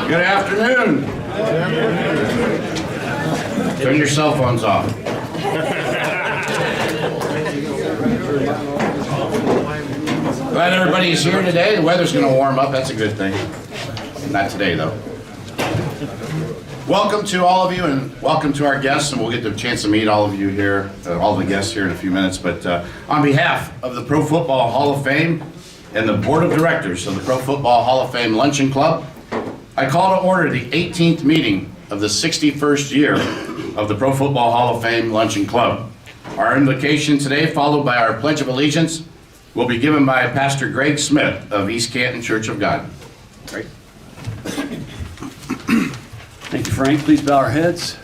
Good afternoon. Turn your cell phones off. Glad everybody's here today. The weather's going to warm up. That's a good thing. Not today, though. Welcome to all of you, and welcome to our guests, and we'll get the chance to meet all of you here, all the guests here in a few minutes. But on behalf of the Pro Football Hall of Fame and the Board of Directors of the Pro Football Hall of Fame Luncheon Club, I call to order the 18th meeting of the 61st year of the Pro Football Hall of Fame Luncheon Club. Our invocation today, followed by our Pledge of Allegiance, will be given by Pastor Greg Smith of East Canton Church of God. Great. Thank you, Frank. Please bow our heads.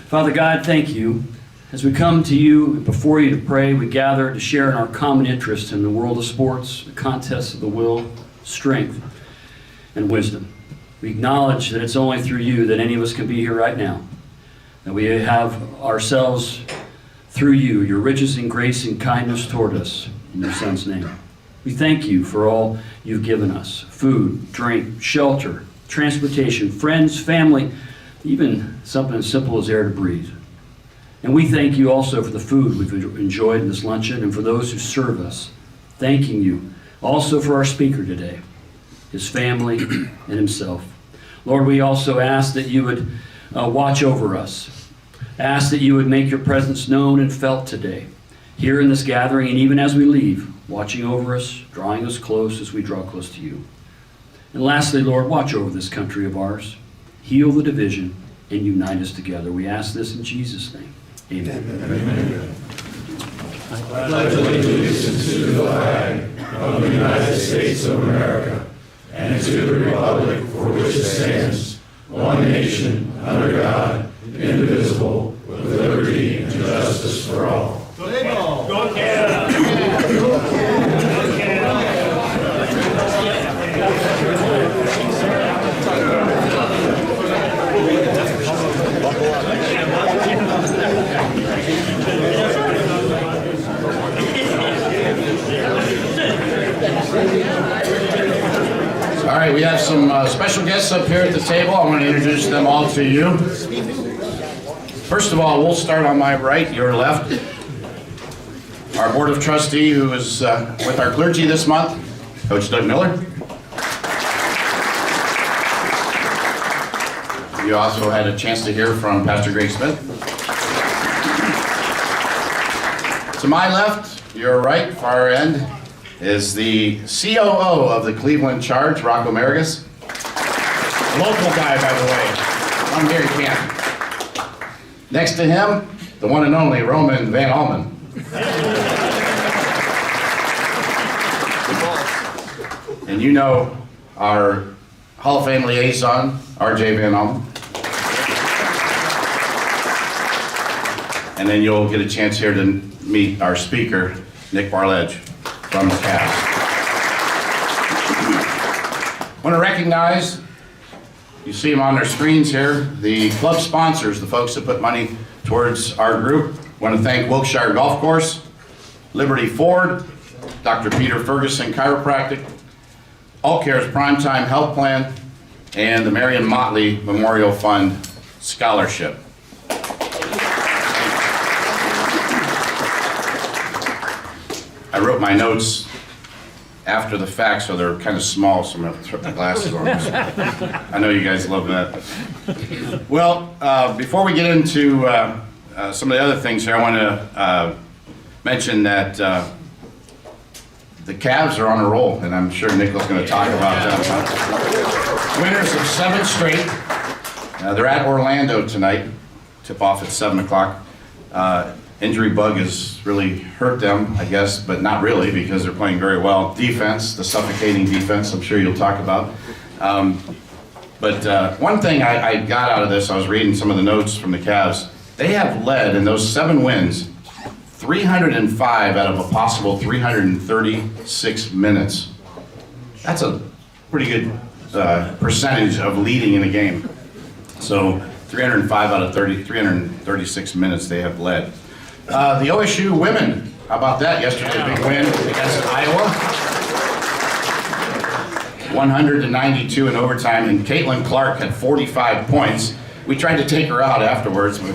Father God, thank you. As we come to you, before you to pray, we gather to share in our common interest in the world of sports, the contests of the will, strength, and wisdom. We acknowledge that it's only through you that any of us can be here right now. That we have ourselves through you, your riches and grace and kindness toward us, in your Son's name. We thank you for all you've given us: food, drink, shelter, transportation, friends, family, even something as simple as air to breathe. And we thank you also for the food we've enjoyed in this luncheon and for those who serve us. Thanking you also for our speaker today, his family, and himself. Lord, we also ask that you would watch over us. Ask that you would make your presence known and felt today, here in this gathering, and even as we leave, watching over us, drawing us close as we draw close to you. And lastly, Lord, watch over this country of ours. Heal the division and unite us together. We ask this in Jesus' name. Amen. Amen. I pledge allegiance to the flag of the United States of America and to the republic for which it stands, one nation, under God, indivisible, with liberty and justice for all. Go Canada! All right, we have some special guests up here at the table. I want to introduce them all to you. First of all, we'll start on my right, your left. Our Board of Trustee, who is with our clergy this month, Coach Doug Miller. You also had a chance to hear from Pastor Greg Smith. To my left, your right, far end, is the COO of the Cleveland Charge, Rocco Marigus. Local guy, by the way. I'm here in Canton. Next to him, the one and only Roman Van Almen. And you know our Hall of Fame liaison, RJ Van Almen. And then you'll get a chance here to meet our speaker, Nic Barlage, from the Cavs. I want to recognize, you see them on their screens here, the club sponsors, the folks that put money towards our group. I want to thank Wilkshire Golf Course, Liberty Ford, Dr. Peter Ferguson Chiropractic, Aultcare's Primetime Health Plan, and the Marion Motley Memorial Fund Scholarship. I wrote my notes after the fact, so they're kind of small, so I'm going to throw my glasses on. I know you guys love that. Well, before we get into some of the other things here, I want to mention that the Cavs are on a roll, and I'm sure Nicholas is going to talk about that. Winners of 7 straight. They're at Orlando tonight. Tip off at 7 o'clock. Injury bug has really hurt them, I guess, but not really, because they're playing very well. Defense, the suffocating defense, I'm sure you'll talk about. But one thing I got out of this, I was reading some of the notes from the Cavs. They have led in those 7 wins 305 out of a possible 336 minutes. That's a pretty good percentage of leading in a game. So 305 out of 336 minutes they have led. The OSU women, how about that? Yesterday, a big win against Iowa. 100-92 in overtime, and Caitlin Clark had 45 points. We tried to take her out afterwards, but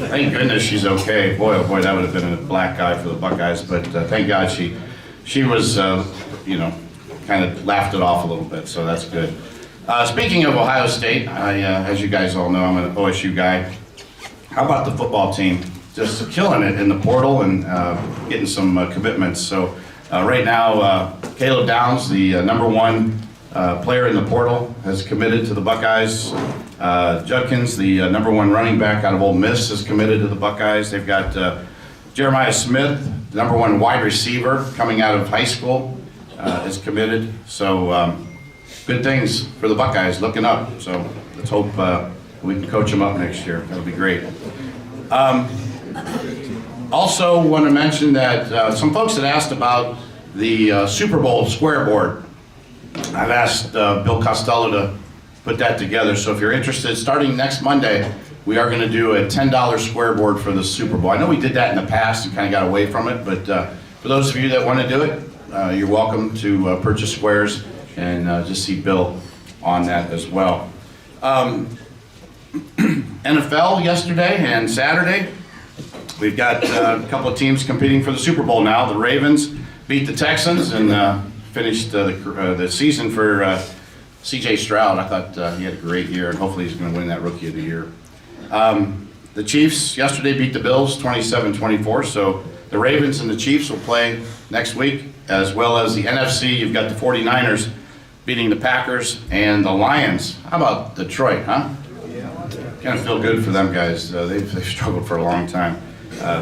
thank goodness she's okay. Boy, oh boy, that would have been a black eye for the Buckeyes, but thank God she was, kind of laughed it off a little bit, so that's good. Speaking of Ohio State, as you guys all know, I'm an OSU guy. How about the football team? Just killing it in the portal and getting some commitments. So right now, Caleb Downs, the #1 player in the portal, has committed to the Buckeyes. Judkins, the #1 running back out of Ole Miss, is committed to the Buckeyes. They've got Jeremiah Smith, the #1 wide receiver coming out of high school, is committed. So good things for the Buckeyes, looking up. So let's hope we can coach them up next year. That'll be great. Also want to mention that some folks had asked about the Super Bowl square board. I've asked Bill Costello to put that together. So if you're interested, starting next Monday, we are going to do a $10 square board for the Super Bowl. I know we did that in the past and kind of got away from it, but for those of you that want to do it, you're welcome to purchase squares and just see Bill on that as well. NFL yesterday and Saturday. We've got a couple of teams competing for the Super Bowl now. The Ravens beat the Texans and finished the season for C.J. Stroud. I thought he had a great year, and hopefully he's going to win that Rookie of the Year. The Chiefs yesterday beat the Bills 27-24, so the Ravens and the Chiefs will play next week, as well as the NFC. You've got the 49ers beating the Packers and the Lions. How about Detroit, huh? Kind of feel good for them guys. They've struggled for a long time.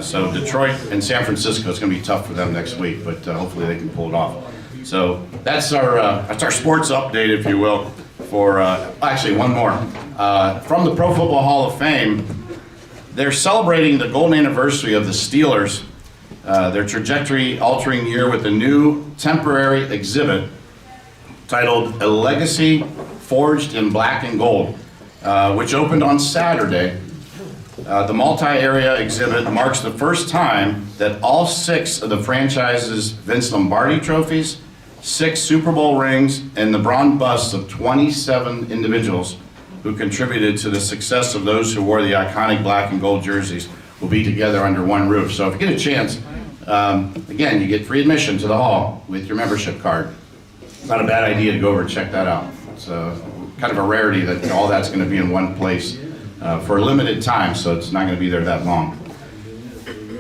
So Detroit and San Francisco, it's going to be tough for them next week, but hopefully they can pull it off. So that's our sports update, if you will, for actually one more. From the Pro Football Hall of Fame, they're celebrating the golden anniversary of the Steelers, their trajectory-altering year with a new temporary exhibit titled A Legacy Forged in Black and Gold, which opened on Saturday. The multi-area exhibit marks the first time that all 6 of the franchise's Vince Lombardi trophies, 6 Super Bowl rings, and the bronze busts of 27 individuals who contributed to the success of those who wore the iconic black and gold jerseys will be together under one roof. So if you get a chance, again, you get free admission to the hall with your membership card. Not a bad idea to go over and check that out. It's kind of a rarity that all that's going to be in one place for a limited time, so it's not going to be there that long.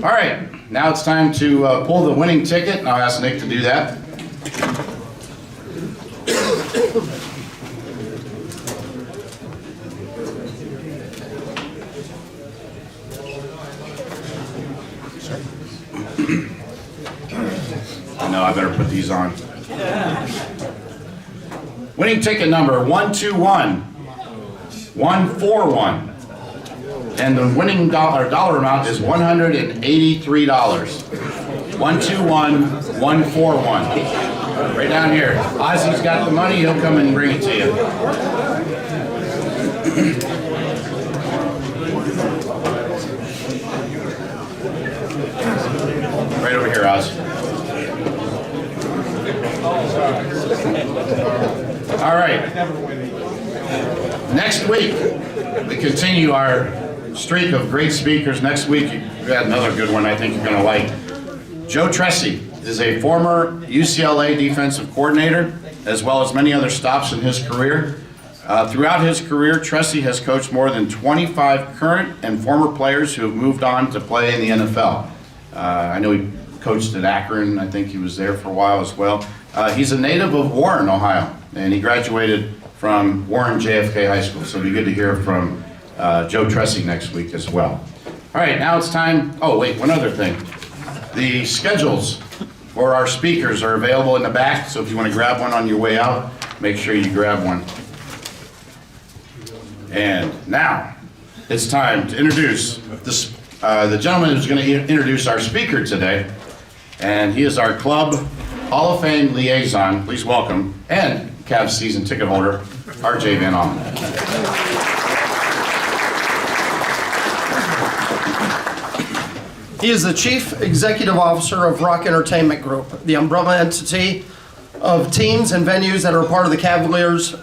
All right, now it's time to pull the winning ticket, and I'll ask Nick to do that. I know I better put these on. Winning ticket number 121141. And the winning dollar amount is $183. 121141. Right down here. Ozzy's got the money, he'll come and bring it to you. Right over here, Oz. All right. Next week, we continue our streak of great speakers. Next week, we got another good one I think you're going to like. Joe Tressy is a former UCLA defensive coordinator, as well as many other stops in his career. Throughout his career, Tressy has coached more than 25 current and former players who have moved on to play in the NFL. I know he coached at Akron. I think he was there for a while as well. He's a native of Warren, Ohio, and he graduated from Warren JFK High School, so it'll be good to hear from Joe Tressy next week as well. All right, now it's time. Oh, wait, one other thing. The schedules for our speakers are available in the back, so if you want to grab one on your way out, make sure you grab one. And now it's time to introduce the gentleman who's going to introduce our speaker today, and he is our club Hall of Fame liaison. Please welcome, and Cavs season ticket holder, R.J. Van Allen. He is the Chief Executive Officer of Rock Entertainment Group, the umbrella entity of teams and venues that are a part of the Cavaliers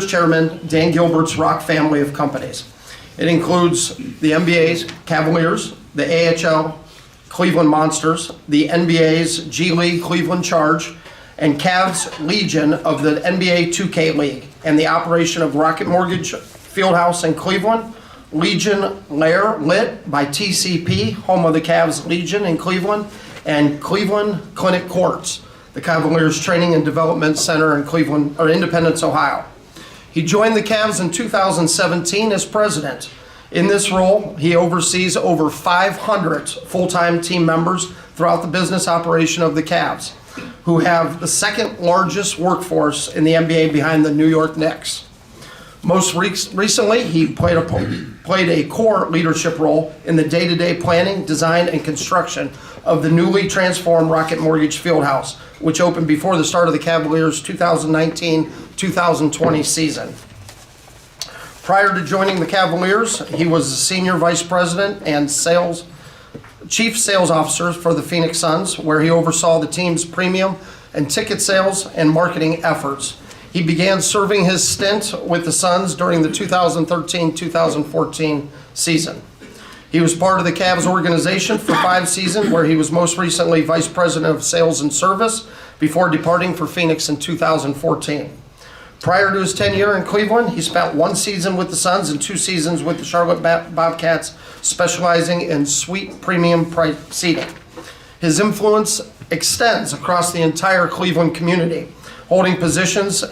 chairman Dan Gilbert's Rock family of companies. It includes the NBA's Cavaliers, the AHL Cleveland Monsters, the NBA's G League Cleveland Charge, and Cavs Legion of the NBA 2K League, and the operation of Rocket Mortgage Fieldhouse in Cleveland, Legion Lair lit by TCP, home of the Cavs Legion in Cleveland, and Cleveland Clinic Courts, the Cavaliers Training and Development Center in Cleveland, or Independence, Ohio. He joined the Cavs in 2017 as president. In this role, he oversees over 500 full-time team members throughout the business operation of the Cavs, who have the second largest workforce in the NBA behind the New York Knicks. Most recently, he played a core leadership role in the day-to-day planning, design, and construction of the newly transformed Rocket Mortgage Fieldhouse, which opened before the start of the Cavaliers' 2019-2020 season. Prior to joining the Cavaliers, he was the senior vice president and chief sales officer for the Phoenix Suns, where he oversaw the team's premium and ticket sales and marketing efforts. He began serving his stint with the Suns during the 2013-2014 season. He was part of the Cavs organization for 5 seasons, where he was most recently vice president of sales and service before departing for Phoenix in 2014. Prior to his tenure in Cleveland, he spent 1 season with the Suns and 2 seasons with the Charlotte Bobcats, specializing in suite premium price seating. His influence extends across the entire Cleveland community, holding positions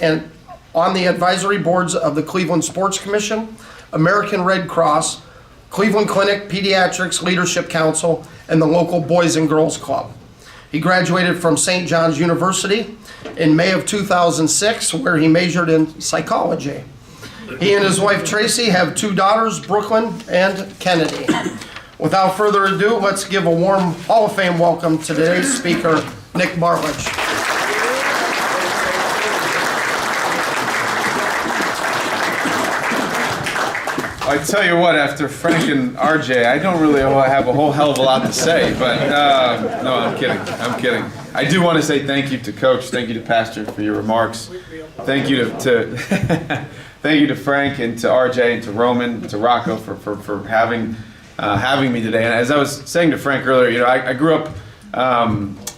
on the advisory boards of the Cleveland Sports Commission, American Red Cross, Cleveland Clinic Pediatrics Leadership Council, and the local Boys and Girls Club. He graduated from St. John's University in May of 2006, where he majored in psychology. He and his wife Tracy have 2 daughters, Brooklyn and Kennedy. Without further ado, let's give a warm Hall of Fame welcome to today's speaker, Nic Barlage. I tell you what, after Frank and RJ, I don't really have a whole hell of a lot to say, but no, I'm kidding. I do want to say thank you to Coach, thank you to Pastor for your remarks. Thank you to thank you to Frank and to RJ and to Roman, to Rocco for having me today. And as I was saying to Frank earlier, I grew up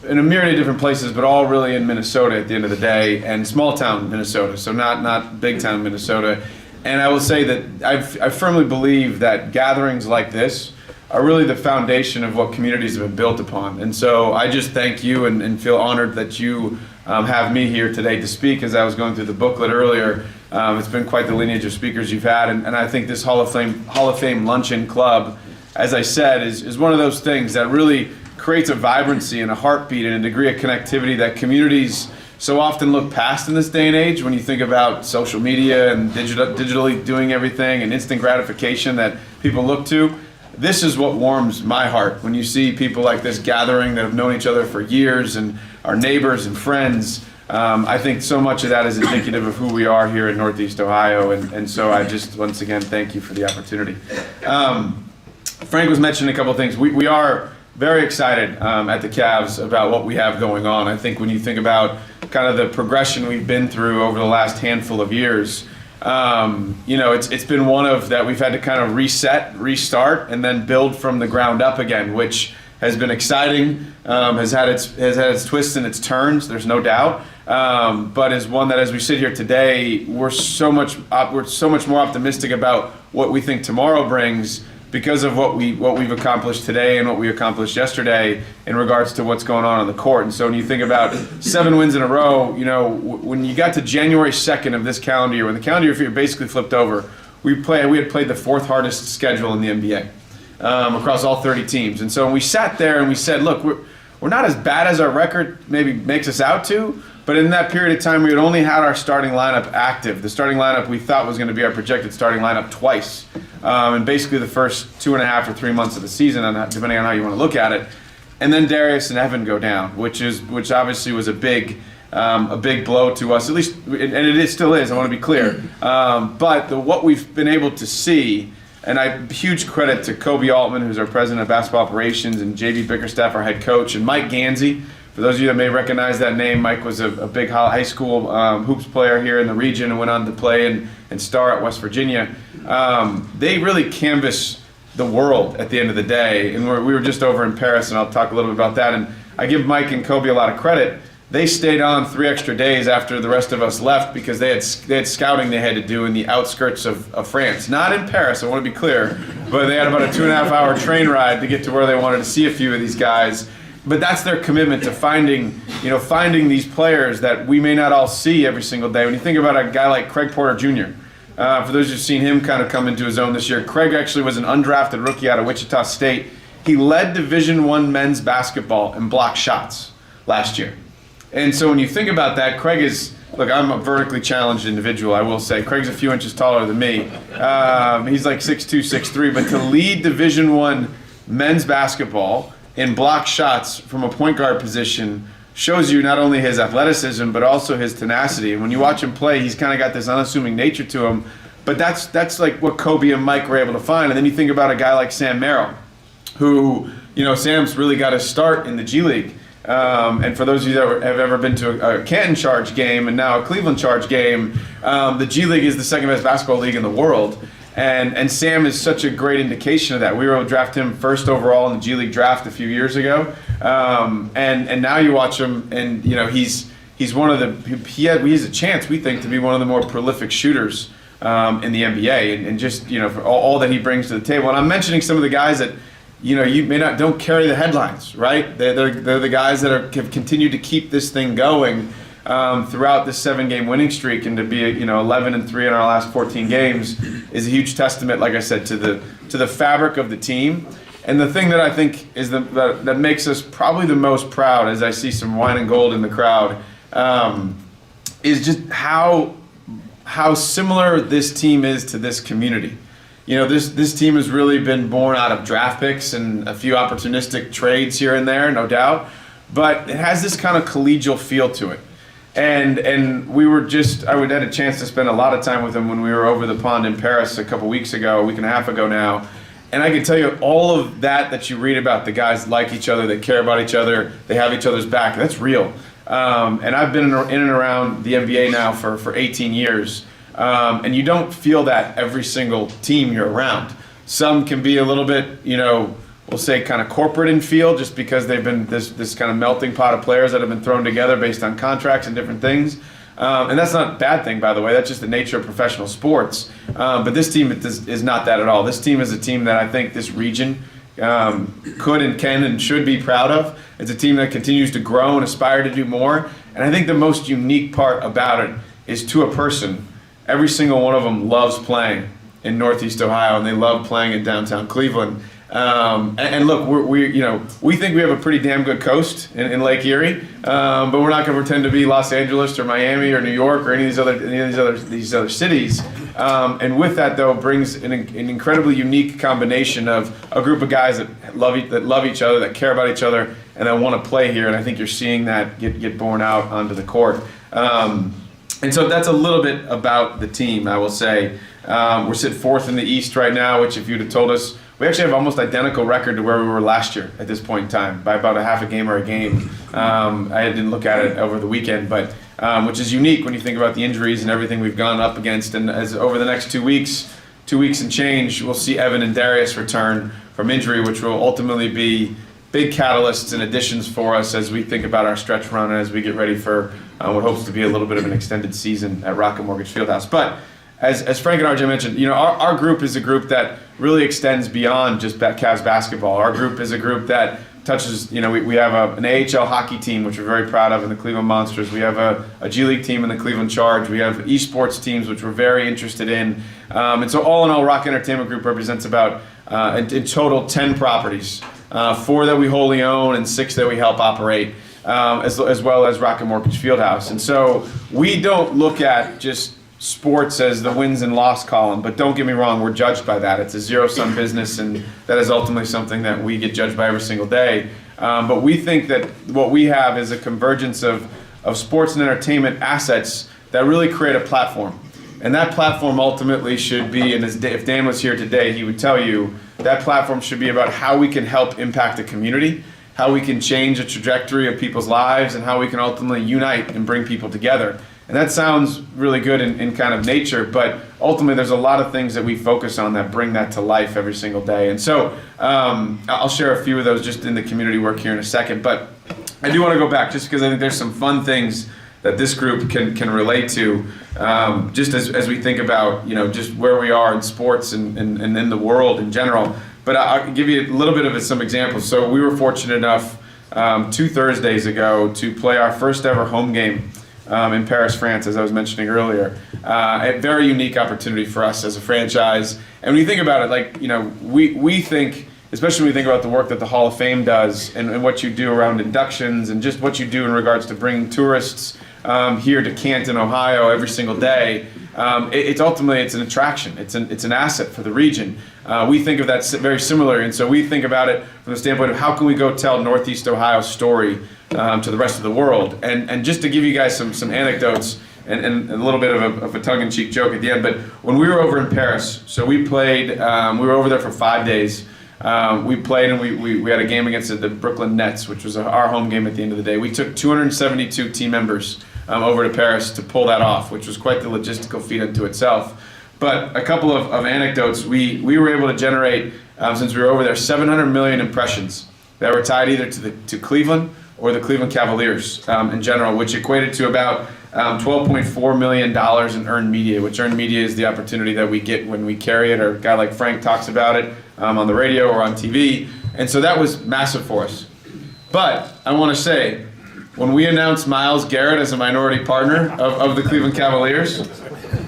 in a myriad of different places, but all really in Minnesota at the end of the day, and small town Minnesota, so not big town Minnesota. And I will say that I firmly believe that gatherings like this are really the foundation of what communities have been built upon. And so I just thank you and feel honored that you have me here today to speak. As I was going through the booklet earlier, it's been quite the lineage of speakers you've had. And I think this Hall of Fame Luncheon Club, as I said, is one of those things that really creates a vibrancy and a heartbeat and a degree of connectivity that communities so often look past in this day and age when you think about social media and digitally doing everything and instant gratification that people look to. This is what warms my heart when you see people like this gathering that have known each other for years and are neighbors and friends. I think so much of that is indicative of who we are here in Northeast Ohio, and so I just once again thank you for the opportunity. Frank was mentioning a couple of things. We are very excited at the Cavs about what we have going on. I think when you think about kind of the progression we've been through over the last handful of years, it's been one of that we've had to kind of reset, restart, and then build from the ground up again, which has been exciting, has had its twists and its turns, there's no doubt, but is one that as we sit here today, we're so much more optimistic about what we think tomorrow brings, because of what we've accomplished today and what we accomplished yesterday in regards to what's going on the court. And so when you think about 7 wins in a row, when you got to January 2nd of this calendar year, when the calendar year basically flipped over, we had played the 4th hardest schedule in the NBA across all 30 teams. And so when we sat there and we said, look, we're not as bad as our record maybe makes us out to, but in that period of time, we had only had our starting lineup active. The starting lineup we thought was going to be our projected starting lineup twice. And basically the first 2.5 or 3 months of the season, depending on how you want to look at it. And then Darius and Evan go down, which obviously was a big blow to us, at least, and still is, I want to be clear. But what we've been able to see, and huge credit to Kobe Altman, who's our president of basketball operations, and JB Bickerstaff, our head coach, and Mike Gansey, for For those of you that may recognize that name, Mike was a big high school hoops player here in the region and went on to play and star at West Virginia. They really canvass the world at the end of the day. And we were just over in Paris, and I'll talk a little bit about that. And I give Mike and Kobe a lot of credit. They stayed on 3 extra days after the rest of us left because they had scouting they had to do in the outskirts of France. Not in Paris, I want to be clear, but they had about a 2.5-hour train ride to get to where they wanted to see a few of these guys. But that's their commitment to finding these players that we may not all see every single day. When you think about a guy like Craig Porter Jr., for those who've seen him kind of come into his own this year, Craig actually was an undrafted rookie out of Wichita State. He led Division I men's basketball in block shots last year. And so when you think about that, Craig is, look, I'm a vertically challenged individual, I will say. Craig's a few inches taller than me. He's like 6'2", 6'3", but to lead Division I men's basketball in block shots from a point guard position shows you not only his athleticism, but also his tenacity. And when you watch him play, he's kind of got this unassuming nature to him. But that's like what Kobe and Mike were able to find. And then you think about a guy like Sam Merrill, who, Sam's really got his start in the G League. And for those of you that have ever been to a Canton Charge game and now a Cleveland Charge game, the G League is the second best basketball league in the world. And Sam is such a great indication of that. We were able to draft him first overall in the G League draft a few years ago. And now you watch him and, he's one of the, he has a chance, we think, to be one of the more prolific shooters in the NBA and just, for all that he brings to the table. And I'm mentioning some of the guys that, you don't carry the headlines, right? They're the guys that have continued to keep this thing going throughout this 7-game winning streak, and to be 11-3 in our last 14 games is a huge testament, like I said, to the fabric of the team. And the thing that I think is that makes us probably the most proud, as I see some wine and gold in the crowd, is just how similar this team is to this community. This team has really been born out of draft picks and a few opportunistic trades here and there, no doubt. But it has this kind of collegial feel to it. And we were I had a chance to spend a lot of time with them when we were over the pond in Paris a week and a half ago now. And I can tell you all of that you read about, the guys like each other, they care about each other, they have each other's back, that's real. And I've been in and around the NBA now for 18 years. And you don't feel that every single team you're around. Some can be a little bit, we'll say kind of corporate in feel, just because they've been this kind of melting pot of players that have been thrown together based on contracts and different things. And that's not a bad thing, by the way. That's just the nature of professional sports. But this team is not that at all. This team is a team that I think this region could and can and should be proud of. It's a team that continues to grow and aspire to do more. And I think the most unique part about it is, to a person, every single one of them loves playing in Northeast Ohio, and they love playing in downtown Cleveland. And look, we think we have a pretty damn good coast in Lake Erie, but we're not going to pretend to be Los Angeles or Miami or New York or any of these other cities. And with that, though, brings an incredibly unique combination of a group of guys that love each other, that care about each other, and that want to play here. And I think you're seeing that get borne out onto the court. And so that's a little bit about the team, I will say. We're sitting 4th in the East right now, which if you'd have told us, we actually have almost identical record to where we were last year at this point in time, by about a half a game or a game. I didn't look at it over the weekend, but which is unique when you think about the injuries and everything we've gone up against. And as over the next 2 weeks and change, we'll see Evan and Darius return from injury, which will ultimately be big catalysts and additions for us as we think about our stretch run and as we get ready for what hopes to be a little bit of an extended season at Rocket Mortgage Fieldhouse. But as Frank and RJ mentioned, our group is a group that really extends beyond just Cavs basketball. Our group is a group that touches, we have an AHL hockey team, which we're very proud of, in the Cleveland Monsters. We have a G League team in the Cleveland Charge. We have esports teams, which we're very interested in. And so all in all, Rock Entertainment Group represents about, in total, 10 properties. 4 that we wholly own and 6 that we help operate, as well as Rocket Mortgage Fieldhouse. And so we don't look at just sports as the wins and loss column, but don't get me wrong, we're judged by that. It's a zero-sum business, and that is ultimately something that we get judged by every single day. But we think that what we have is a convergence of sports and entertainment assets that really create a platform. And that platform ultimately should be, and if Dan was here today, he would tell you, that platform should be about how we can help impact the community how we can change the trajectory of people's lives and how we can ultimately unite and bring people together. And that sounds really good in kind of nature, but ultimately there's a lot of things that we focus on that bring that to life every single day. And so I'll share a few of those just in the community work here in a second. But I do want to go back just because I think there's some fun things that this group can relate to, just as we think about, just where we are in sports and in the world in general. But I'll give you a little bit of some examples. So we were fortunate enough 2 Thursdays ago to play our first ever home game in Paris, France, as I was mentioning earlier. A very unique opportunity for us as a franchise. And when you think about it, we think, especially when we think about the work that the Hall of Fame does and what you do around inductions and just what you do in regards to bringing tourists here to Canton, Ohio every single day, it's ultimately an attraction. It's an asset for the region. We think of that very similarly, and so we think about it from the standpoint of how can we go tell Northeast Ohio's story to the rest of the world. And just to give you guys some anecdotes and a little bit of a tongue-in-cheek joke at the end, but when we were over in Paris, so we played, we were over there for 5 days. We played and we had a game against the Brooklyn Nets, which was our home game at the end of the day. We took 272 team members over to Paris to pull that off, which was quite the logistical feat unto itself. But a couple of anecdotes. We were able to generate, since we were over there, 700 million impressions that were tied either to Cleveland or the Cleveland Cavaliers in general, which equated to about $12.4 million in earned media, which earned media is the opportunity that we get when we carry it, or a guy like Frank talks about it on the radio or on TV. And so that was massive for us. But I want to say, when we announced Myles Garrett as a minority partner of the Cleveland Cavaliers,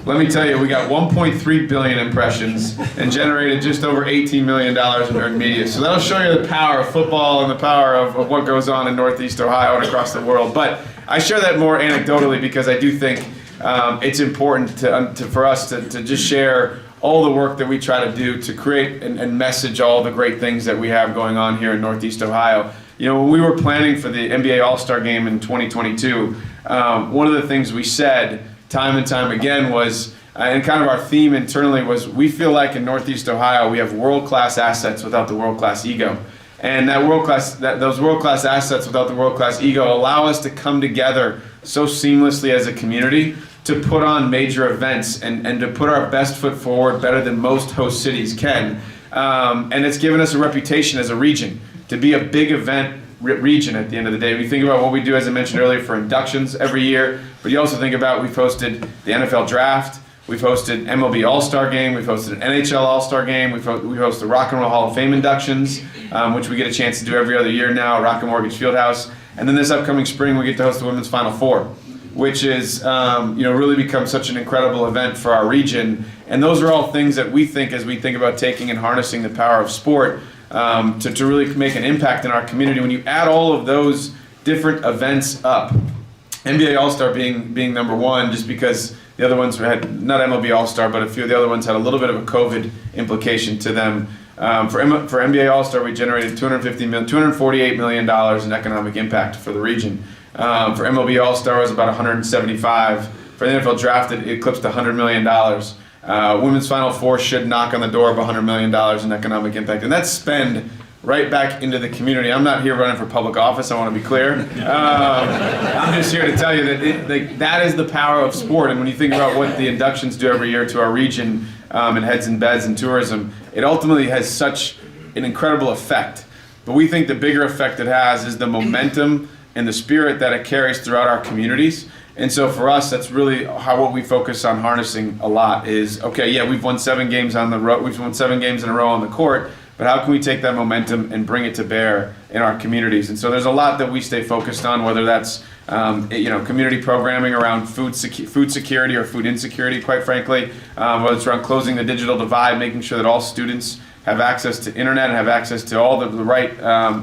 let me tell you, we got 1.3 billion impressions and generated just over $18 million in earned media. So that'll show you the power of football and the power of what goes on in Northeast Ohio and across the world. But I share that more anecdotally because I do think it's important for us to just share all the work that we try to do to create and message all the great things that we have going on here in Northeast Ohio. When we were planning for the NBA All-Star Game in 2022, one of the things we said time and time again was, and kind of our theme internally was, we feel like in Northeast Ohio we have world-class assets without the world-class ego. And those world-class assets without the world-class ego allow us to come together so seamlessly as a community to put on major events and to put our best foot forward better than most host cities can. And it's given us a reputation as a region to be a big event region at the end of the day. We think about what we do, as I mentioned earlier, for inductions every year, but you also think about we've hosted the NFL Draft, we've hosted MLB All-Star Game, we've hosted an NHL All-Star Game, we host the Rock and Roll Hall of Fame inductions, which we get a chance to do every other year now at Rocket Mortgage Fieldhouse. And then this upcoming spring we get to host the Women's Final Four, which is really become such an incredible event for our region. And those are all things that we think, as we think about taking and harnessing the power of sport, to really make an impact in our community. When you add all of those different events up, NBA All-Star being number one, just because the other ones had, not MLB All-Star, but a few of the other ones had a little bit of a COVID implication to them. For NBA All-Star, we generated $248 million in economic impact for the region. For MLB All-Star, it was about 175. For the NFL Draft, it eclipsed $100 million. Women's Final Four should knock on the door of $100 million in economic impact. And that's spend right back into the community. I'm not here running for public office, I want to be clear. I'm just here to tell you that that is the power of sport. And when you think about what the inductions do every year to our region in heads and beds and tourism, it ultimately has such an incredible effect. But we think the bigger effect it has is the momentum and the spirit that it carries throughout our communities. And so for us, that's really what we focus on harnessing a lot is, okay, yeah, we've won 7 games on the road, we've won 7 games in a row on the court, but how can we take that momentum and bring it to bear in our communities? And so there's a lot that we stay focused on, whether that's community programming around food security or food insecurity, quite frankly, whether it's around closing the digital divide, making sure that all students have access to internet and have access to all the right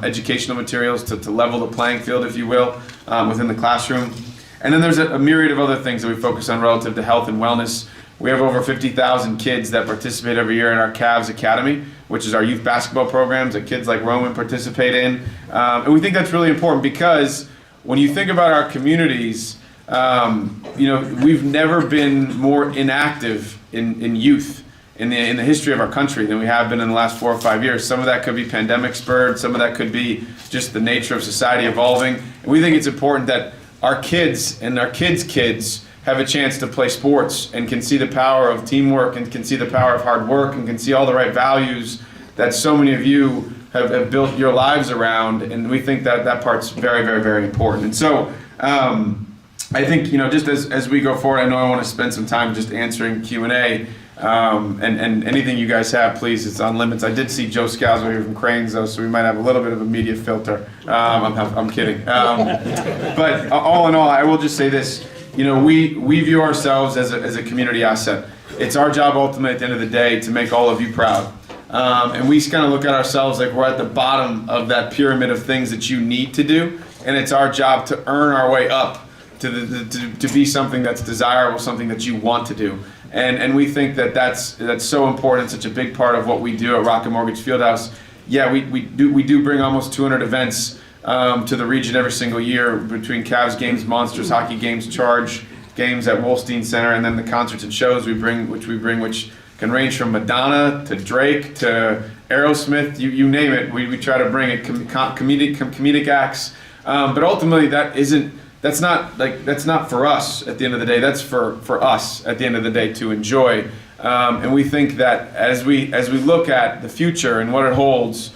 educational materials to level the playing field, if you will, within the classroom. And then there's a myriad of other things that we focus on relative to health and wellness. We have over 50,000 kids that participate every year in our Cavs Academy, which is our youth basketball programs that kids like Roman participate in. And we think that's really important because when you think about our communities, we've never been more inactive in youth in the history of our country than we have been in the last 4 or 5 years. Some of that could be pandemic spurred, some of that could be just the nature of society evolving. And we think it's important that our kids and our kids' kids have a chance to play sports and can see the power of teamwork and can see the power of hard work and can see all the right values that so many of you have built your lives around. And we think that that part's very, very, very important. And so I think, just as we go forward, I know I want to spend some time just answering Q&A. And anything you guys have, please, it's on limits. I did see Joe Scalzo here from Cranes, though, so we might have a little bit of a media filter. I'm kidding. But all in all, I will just say this. We view ourselves as a community asset. It's our job ultimately at the end of the day to make all of you proud. And we kind of look at ourselves like we're at the bottom of that pyramid of things that you need to do, and it's our job to earn our way up to be something that's desirable, something that you want to do. And we think that's so important, such a big part of what we do at Rocket Mortgage Fieldhouse. Yeah, we do bring almost 200 events to the region every single year between Cavs games, Monsters hockey games, Charge games at Wolstein Center, and then the concerts and shows which can range from Madonna to Drake to Aerosmith, you name it. We try to bring it comedic acts, but ultimately that's not for us at the end of the day. That's for us at the end of the day to enjoy. And we think that as we look at the future and what it holds,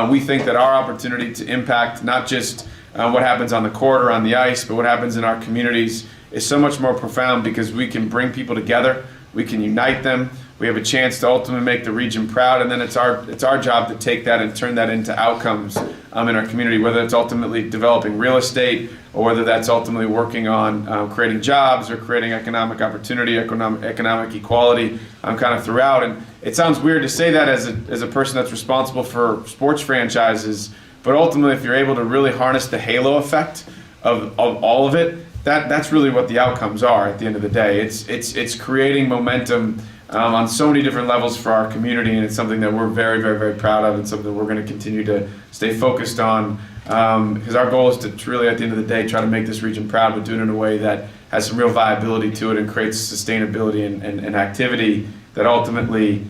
we think that our opportunity to impact not just what happens on the court or on the ice, but what happens in our communities is so much more profound because we can bring people together, we can unite them, we have a chance to ultimately make the region proud, and then it's our job to take that and turn that into outcomes in our community, whether it's ultimately developing real estate or whether that's ultimately working on creating jobs or creating economic opportunity, economic equality kind of throughout. And it sounds weird to say that as a person that's responsible for sports franchises, but ultimately if you're able to really harness the halo effect of all of it, that's really what the outcomes are at the end of the day. It's creating momentum on so many different levels for our community, and it's something that we're very, very, very proud of and something that we're going to continue to stay focused on because our goal is to really, at the end of the day, try to make this region proud, but do it in a way that has some real viability to it and creates sustainability and activity that ultimately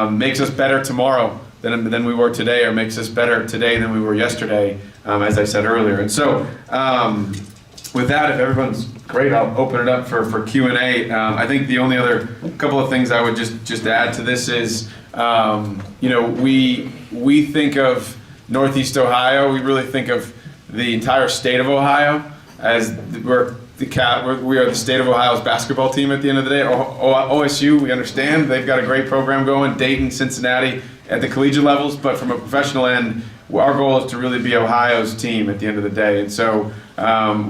makes us better tomorrow than we were today, or makes us better today than we were yesterday, as I said earlier. And so with that, if everyone's great, I'll open it up for Q&A. I think the only other couple of things I would just add to this is, we think of Northeast Ohio, we really think of the entire state of Ohio as we are the state of Ohio's basketball team at the end of the day. OSU, we understand, they've got a great program going, Dayton, Cincinnati at the collegiate levels, but from a professional end, our goal is to really be Ohio's team at the end of the day. And so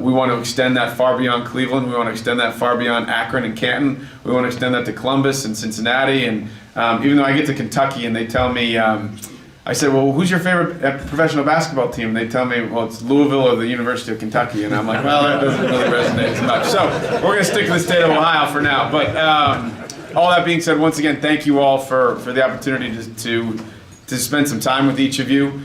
we want to extend that far beyond Cleveland. We want to extend that far beyond Akron and Canton. We want to extend that to Columbus and Cincinnati. And even though I get to Kentucky and they tell me, I said, well, who's your favorite professional basketball team? And they tell me, well, it's Louisville or the University of Kentucky. And I'm like, well, that doesn't really resonate as much. So we're going to stick to the state of Ohio for now. But all that being said, once again, thank you all for the opportunity to spend some time with each of you.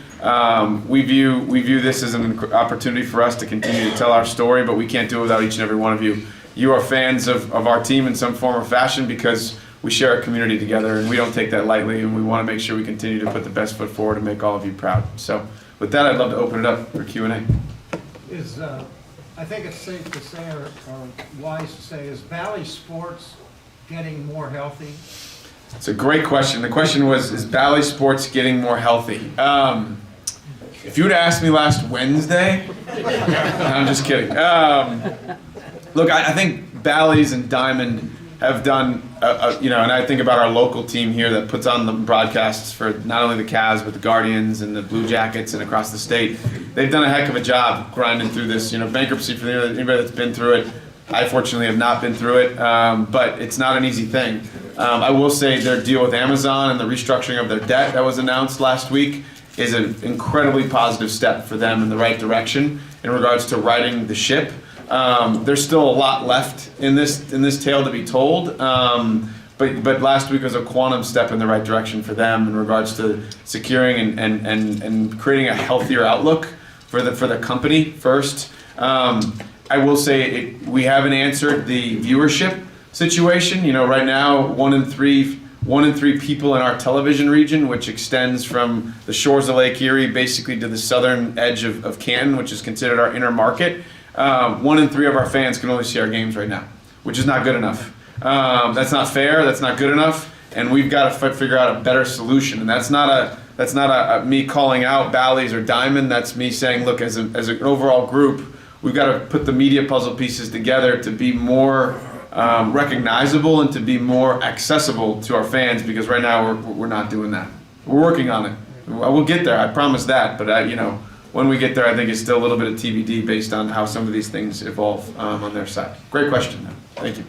We view this as an opportunity for us to continue to tell our story, but we can't do it without each and every one of you. You are fans of our team in some form or fashion because we share a community together, and we don't take that lightly, and we want to make sure we continue to put the best foot forward and make all of you proud. So with that, I'd love to open it up for Q&A. I think it's safe to say, or wise to say, is Valley Sports getting more healthy? It's a great question. The question was, is Valley Sports getting more healthy? If you would have asked me last Wednesday, I'm just kidding. Look, I think Bally's and Diamond have done, and I think about our local team here that puts on the broadcasts for not only the Cavs, but the Guardians and the Blue Jackets and across the state. They've done a heck of a job grinding through this, bankruptcy for anybody that's been through it. I fortunately have not been through it, but it's not an easy thing. I will say their deal with Amazon and the restructuring of their debt that was announced last week is an incredibly positive step for them in the right direction in regards to righting the ship. There's still a lot left in this tale to be told, but last week was a quantum step in the right direction for them in regards to securing and creating a healthier outlook for the company first. I will say we haven't answered the viewership situation. Right now, 1 in 3 1 in 3 people in our television region, which extends from the shores of Lake Erie basically to the southern edge of Canton, which is considered our inner market. 1 in 3 of our fans can only see our games right now, which is not good enough. That's not fair. That's not good enough. And we've got to figure out a better solution. And that's not a me calling out Bally's or Diamond. That's me saying, look, as an overall group, we've got to put the media puzzle pieces together to be more recognizable and to be more accessible to our fans, because right now we're not doing that. We're working on it. We'll get there, I promise that. But when we get there, I think it's still a little bit of TBD based on how some of these things evolve on their side. Great question, though. Thank you.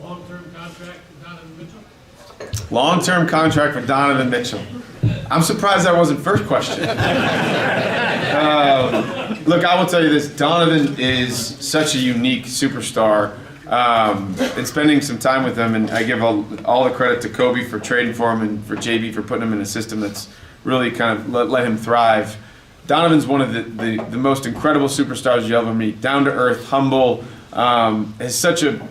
Long-term contract for Donovan Mitchell? Long-term contract for Donovan Mitchell. I'm surprised that wasn't first question. Look, I will tell you this. Donovan is such a unique superstar. And spending some time with him, and I give all the credit to Kobe for trading for him and for JB for putting him in a system that's really kind of let him thrive. Donovan's one of the most incredible superstars you'll ever meet. Down to earth, humble, is such a,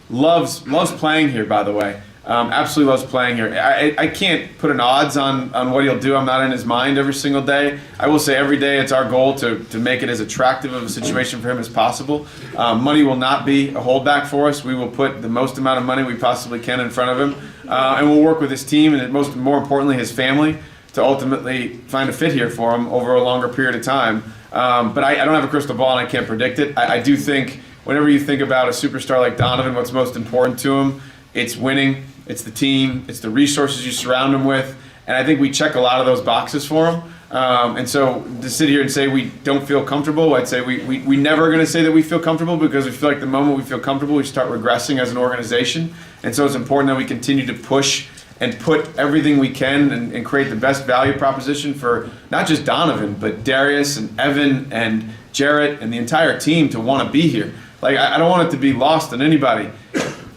loves playing here, by the way. Absolutely loves playing here. I can't put an odds on what he'll do. I'm not in his mind every single day. I will say every day it's our goal to make it as attractive of a situation for him as possible. Money will not be a holdback for us. We will put the most amount of money we possibly can in front of him. And we'll work with his team and more importantly his family to ultimately find a fit here for him over a longer period of time. But I don't have a crystal ball and I can't predict it. I do think whenever you think about a superstar like Donovan, what's most important to him, it's winning. It's the team, it's the resources you surround him with, and I think we check a lot of those boxes for him. And so to sit here and say we don't feel comfortable, I'd say we never are going to say that we feel comfortable, because we feel like the moment we feel comfortable, we start regressing as an organization. And so it's important that we continue to push and put everything we can and create the best value proposition for not just Donovan, but Darius and Evan and Jarrett and the entire team to want to be here. Like, I don't want it to be lost on anybody.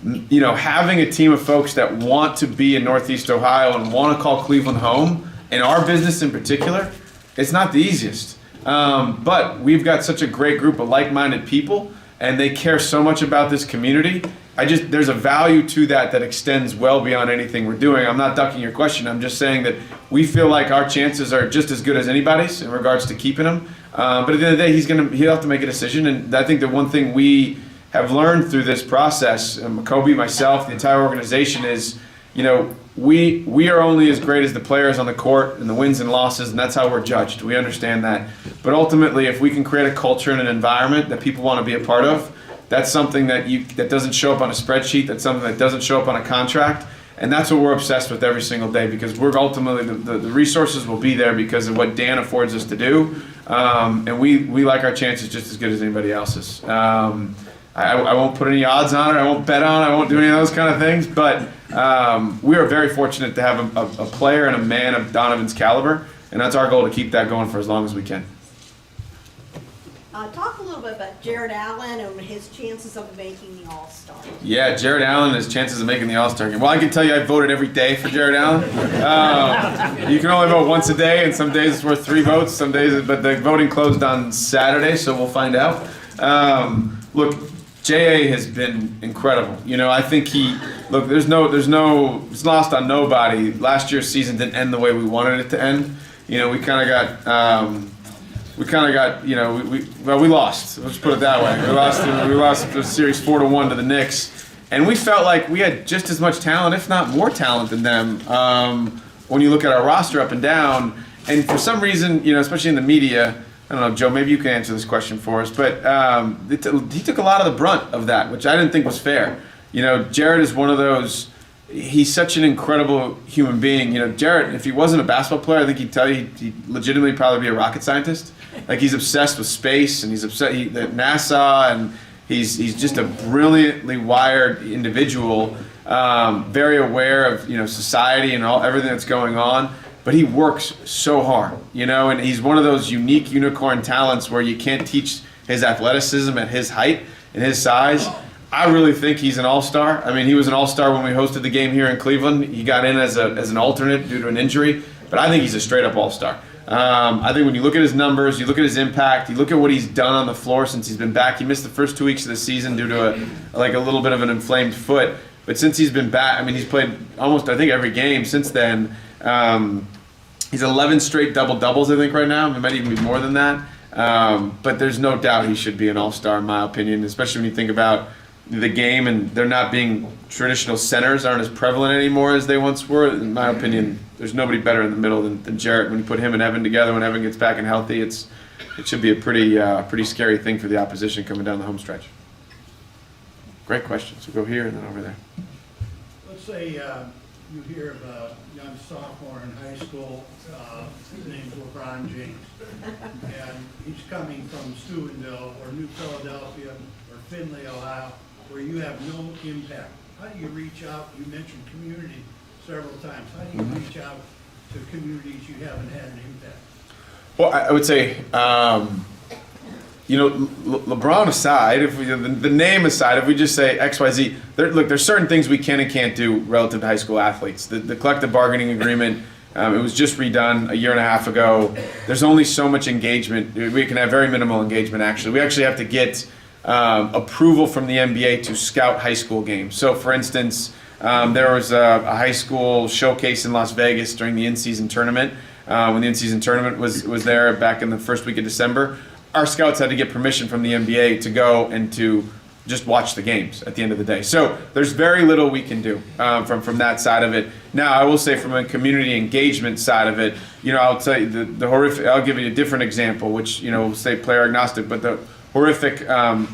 Having a team of folks that want to be in Northeast Ohio and want to call Cleveland home, in our business in particular, it's not the easiest. But we've got such a great group of like-minded people, and they care so much about this community. There's a value to that extends well beyond anything we're doing. I'm not ducking your question. I'm just saying that we feel like our chances are just as good as anybody's in regards to keeping him. But at the end of the day, he'll have to make a decision. And I think the one thing we have learned through this process, Kobe, myself, the entire organization, is, we are only as great as the players on the court and the wins and losses, and that's how we're judged. We understand that. But ultimately, if we can create a culture and an environment that people want to be a part of, that's something that doesn't show up on a spreadsheet, that's something that doesn't show up on a contract, and that's what we're obsessed with every single day, because we're ultimately, the resources will be there because of what Dan affords us to do, and we like our chances just as good as anybody else's. I won't put any odds on it, I won't bet on it, I won't do any of those kind of things, but we are very fortunate to have a player and a man of Donovan's caliber, and that's our goal, to keep that going for as long as we can. Talk a little bit about Jared Allen and his chances of making the All-Star. Yeah, Jared Allen and his chances of making the All-Star game. Well, I can tell you I voted every day for Jared Allen. You can only vote once a day, and some days it's worth 3 votes, some days, but the voting closed on Saturday, so we'll find out. Look, J.A. has been incredible. I think it's lost on nobody. Last year's season didn't end the way we wanted it to end. We kind of got, we lost. Let's put it that way. We lost the series 4-1 to the Knicks, and we felt like we had just as much talent, if not more talent than them. When you look at our roster up and down, and for some reason, especially in the media, I don't know, Joe, maybe you can answer this question for us, but he took a lot of the brunt of that, which I didn't think was fair. Jared is one of those. He's such an incredible human being. Jared, if he wasn't a basketball player, I think he'd tell you he'd legitimately probably be a rocket scientist. Like, he's obsessed with space, and he's obsessed with NASA, and he's just a brilliantly wired individual, very aware of society and everything that's going on. But he works so hard, and he's one of those unique unicorn talents where you can't teach his athleticism at his height and his size. I really think he's an all-star. I mean, he was an all-star when we hosted the game here in Cleveland. He got in as an alternate due to an injury, but I think he's a straight-up all-star. I think when you look at his numbers, you look at his impact, you look at what he's done on the floor since he's been back. He missed the first 2 weeks of the season due to a little bit of an inflamed foot. But since he's been back, I mean, he's played almost, I think, every game since then. He's 11 straight double-doubles, I think, right now. It might even be more than that. But there's no doubt he should be an all-star, in my opinion, especially when you think about the game and they're not being traditional centers aren't as prevalent anymore as they once were. In my opinion, there's nobody better in the middle than Jarrett. When you put him and Evan together, when Evan gets back and healthy, it should be a pretty scary thing for the opposition coming down the home stretch. Great question. So go here and then over there. Let's say you hear of a young sophomore in high school, his name's LeBron James, and he's coming from Steubenville or New Philadelphia or Findlay, Ohio, where you have no impact. How do you reach out? You mentioned community several times. How do you reach out to communities you haven't had an impact? Well, I would say, LeBron aside, if we, the name aside, if we just say XYZ, there's certain things we can and can't do relative to high school athletes. The collective bargaining agreement, it was just redone a year and a half ago. There's only so much engagement. We can have very minimal engagement, actually. We actually have to get approval from the NBA to scout high school games. So, for instance, there was a high school showcase in Las Vegas during the in-season tournament. When the in-season tournament was there back in the first week of December, our scouts had to get permission from the NBA to go and to just watch the games at the end of the day. So there's very little we can do from that side of it. Now, I will say from a community engagement side of it, I'll tell you the horrific. I'll give you a different example, which we'll say player agnostic, but the horrific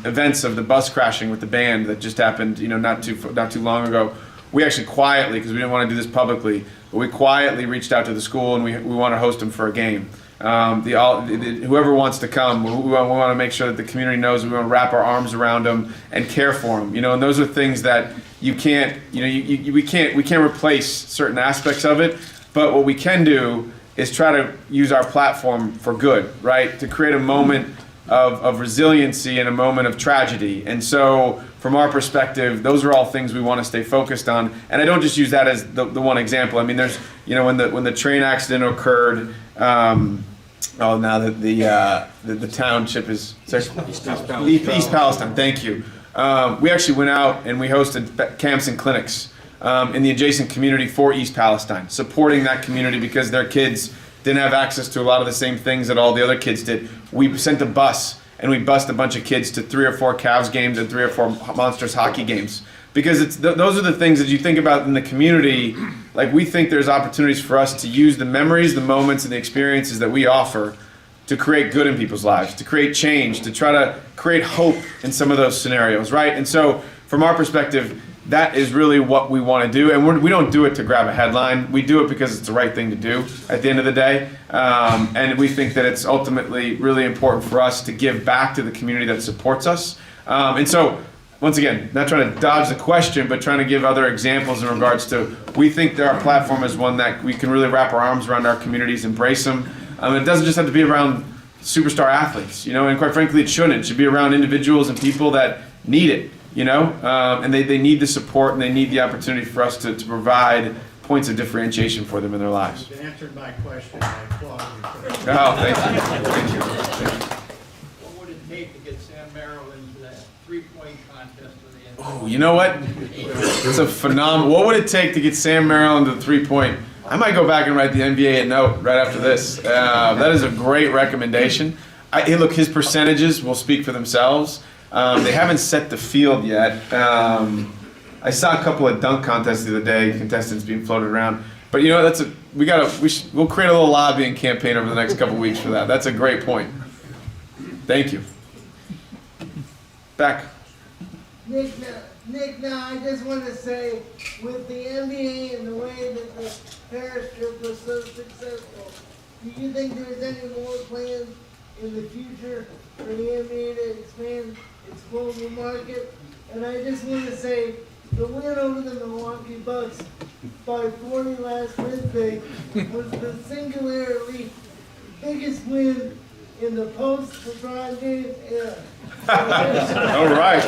events of the bus crashing with the band that just happened, not too long ago. We actually quietly, because we didn't want to do this publicly, but we quietly reached out to the school and we want to host them for a game. Whoever wants to come, we want to make sure that the community knows we want to wrap our arms around them and care for them. And those are things that you can't, we can't replace certain aspects of it. But what we can do is try to use our platform for good, right? To create a moment of resiliency in a moment of tragedy. And so from our perspective, those are all things we want to stay focused on. And I don't just use that as the one example. I mean, there's, when the train accident occurred, now that the township is East Palestine. Thank you. We actually went out and we hosted camps and clinics in the adjacent community for East Palestine, supporting that community because their kids didn't have access to a lot of the same things that all the other kids did. We sent a bus and we bussed a bunch of kids to 3 or 4 Cavs games and 3 or 4 Monsters hockey games. Because those are the things that you think about in the community. Like, we think there's opportunities for us to use the memories, the moments, and the experiences that we offer to create good in people's lives, to create change, to try to create hope in some of those scenarios, right? And so, from our perspective, that is really what we want to do. And we don't do it to grab a headline. We do it because it's the right thing to do at the end of the day. And we think that it's ultimately really important for us to give back to the community that supports us. And so, once again, not trying to dodge the question, but trying to give other examples in regards to, we think that our platform is one that we can really wrap our arms around our communities, embrace them. It doesn't just have to be around superstar athletes, and quite frankly, it shouldn't. It should be around individuals and people that need it, and they need the support and they need the opportunity for us to provide points of differentiation for them in their lives. You've answered my question. I applaud you for that. Oh, thank you. Thank you. What would it take to get Sam Merrill into that three-point contest for the NBA? Oh, you know what? It's a phenomenal. What would it take to get Sam Merrill into the three-point? I might go back and write the NBA a note right after this. That is a great recommendation. Look, his percentages will speak for themselves. They haven't set the field yet. I saw a couple of dunk contests the other day, contestants being floated around. But we'll create a little lobbying campaign over the next couple of weeks for that. That's a great point. Thank you. Back. Nick, now I just want to say, with the NBA and the way that the Paris trip was so successful, do you think there's any more plans in the future for the NBA to expand its global market? And I just want to say, the win over the Milwaukee Bucks by 40 last Wednesday was the singularly biggest win in the post-LeBron James era. All right.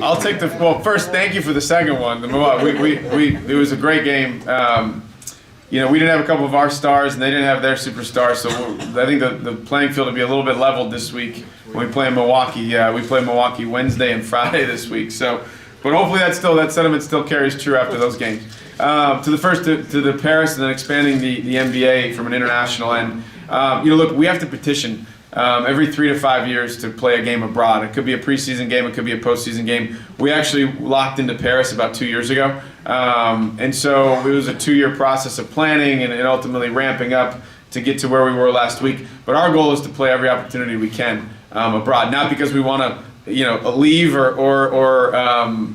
I'll take well, first, thank you for the second one. It was a great game. you know, we didn't have a couple of our stars and they didn't have their superstars. So I think the playing field will be a little bit leveled this week when we play in Milwaukee. We play Milwaukee Wednesday and Friday this week. So, but hopefully that sentiment still carries true after those games. To the Paris and then expanding the NBA from an international end. You know, look, we have to petition every 3 to 5 years to play a game abroad. It could be a preseason game, it could be a postseason game. We actually locked into Paris about 2 years ago. And so it was a 2-year process of planning and ultimately ramping up to get to where we were last week. But our goal is to play every opportunity we can abroad, not because we want to, you know, leave or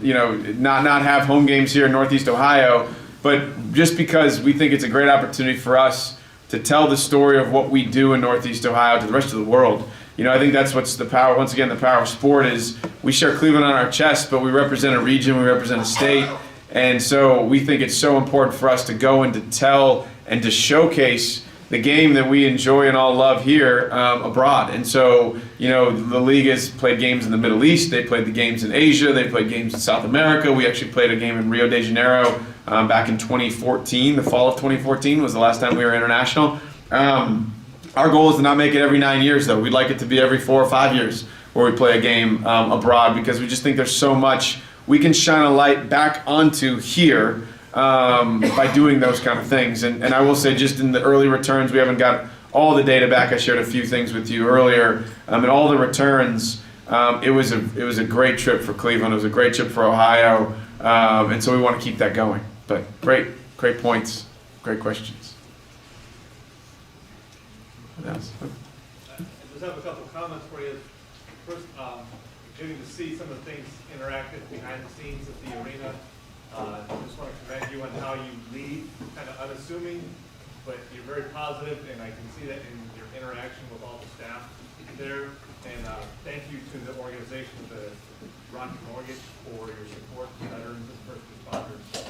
you know, not have home games here in Northeast Ohio, but just because we think it's a great opportunity for us to tell the story of what we do in Northeast Ohio to the rest of the world. You know, I think that's what's the power, once again, the power of sport is we share Cleveland on our chest, but we represent a region, we represent a state, and so we think it's so important for us to go and to tell and to showcase the game that we enjoy and all love here abroad. And so, you know, the league has played games in the Middle East, they played the games in Asia, they played games in South America. We actually played a game in Rio de Janeiro back in 2014. The fall of 2014 was the last time we were international. Our goal is to not make it every 9 years, though. We'd like it to be every 4 or 5 years where we play a game abroad, because we just think there's so much we can shine a light back onto here by doing those kind of things. And I will say, just in the early returns, we haven't got all the data back. I shared a few things with you earlier. And all the returns, it was a great trip for Cleveland. It was a great trip for Ohio. And so we want to keep that going. But great points, great questions. What else? I just have a couple comments for you. First, getting to see some of the things interactive behind the scenes of the arena. I just want to commend you on how you lead, kind of unassuming, but you're very positive, and I can see that in your interaction with all the staff there. And thank you to the organization, the Rocky Mortgage, for your support to veterans and first responders.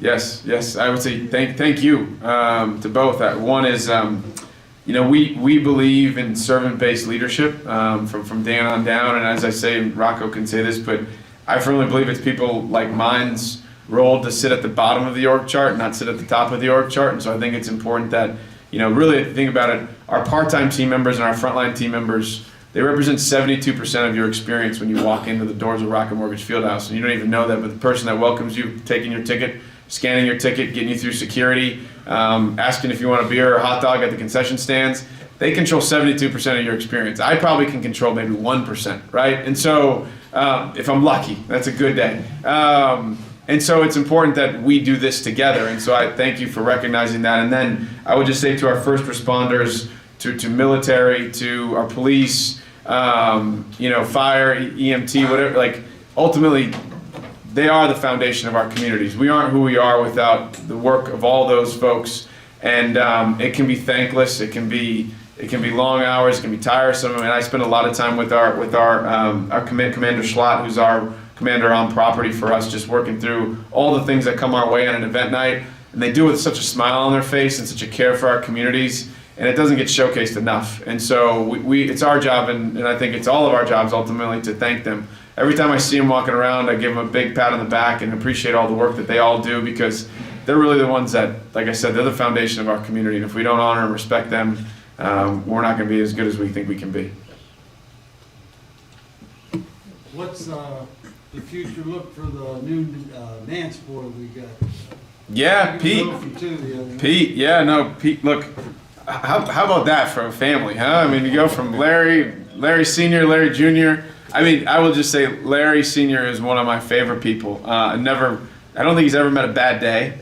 Yes, I would say thank you to both. One is, you know, we believe in servant-based leadership from Dan on down, and as I say, Rocco can say this, but I firmly believe it's people like mine's role to sit at the bottom of the org chart, not sit at the top of the org chart. And so I think it's important that, you know, really, if you think about it, our part-time team members and our frontline team members, they represent 72% of your experience when you walk into the doors of Rocket Mortgage Fieldhouse. And you don't even know that, but the person that welcomes you, taking your ticket, scanning your ticket, getting you through security, asking if you want a beer or a hot dog at the concession stands, they control 72% of your experience. I probably can control maybe 1%, right? And so if I'm lucky, that's a good day. And so it's important that we do this together. And so I thank you for recognizing that. And then I would just say to our first responders, to military, to our police, you know, fire, EMT, whatever, like ultimately they are the foundation of our communities. We aren't who we are without the work of all those folks. And it can be thankless. It can be long hours. It can be tiresome. I mean, I spend a lot of time with our Commander Schlott, who's our commander on property for us, just working through all the things that come our way on an event night. And they do it with such a smile on their face and such a care for our communities. And it doesn't get showcased enough. And so it's our job, and I think it's all of our jobs ultimately, to thank them. Every time I see them walking around, I give them a big pat on the back and appreciate all the work that they all do, because they're really the ones that, like I said, they're the foundation of our community. And if we don't honor and respect them, we're not going to be as good as we think we can be. What's the future look for the new dance boy we got? Yeah, Pete. Pete, look, how about that for a family, huh? I mean, you go from Larry Sr., Larry Jr. I mean, I will just say Larry Sr. is one of my favorite people. I don't think he's ever met a bad day.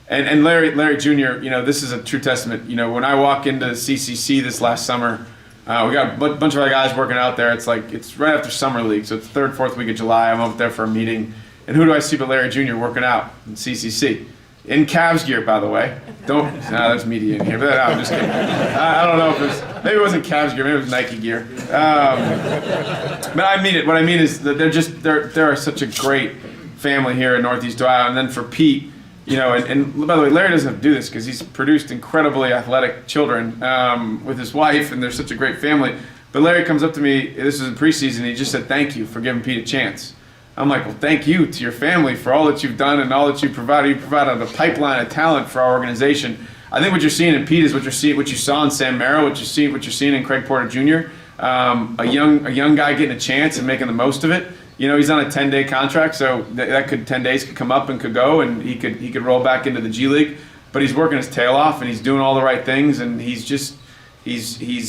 And Larry Jr., you know, this is a true testament. You know, when I walk into CCC this last summer, we got a bunch of our guys working out there. It's right after summer league, so it's the third, fourth week of July. I'm up there for a meeting, and who do I see but Larry Jr. working out in CCC? In Cavs gear, by the way. There's media in here, but no, I'm just kidding. I don't know if maybe it wasn't Cavs gear, maybe it was Nike gear. But I mean it. What I mean is that they're such a great family here in Northeast Ohio. And then for Pete, you know, and by the way, Larry doesn't have to do this because he's produced incredibly athletic children with his wife, and they're such a great family. But Larry comes up to me, this was in preseason, and he just said, thank you for giving Pete a chance. I'm like, well, thank you to your family for all that you've done and all that you provided. You provided a pipeline of talent for our organization. I think what you're seeing in Pete is what you saw in Sam Merrill, what you're seeing in Craig Porter Jr. A young guy getting a chance and making the most of it. You know, he's on a 10-day contract, so that could 10 days could come up and could go, and he could roll back into the G League. But he's working his tail off, and he's doing all the right things, and he's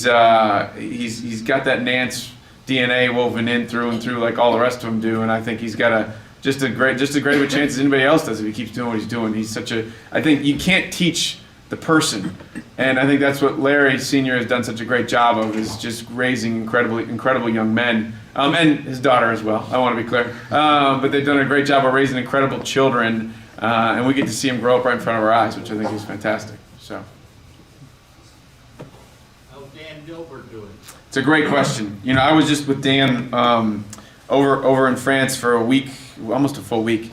got that Nance DNA woven in through and through like all the rest of them do, and I think he's got just as great of a chance as anybody else does if he keeps doing what he's doing. I think you can't teach the person, and I think that's what Larry Sr. has done such a great job of, is just raising incredible young men, and his daughter as well, I want to be clear, but they've done a great job of raising incredible children, and we get to see them grow up right in front of our eyes, which I think is fantastic. So. How's Dan Gilbert doing? It's a great question. You know, I was just with Dan over in France for a week, almost a full week.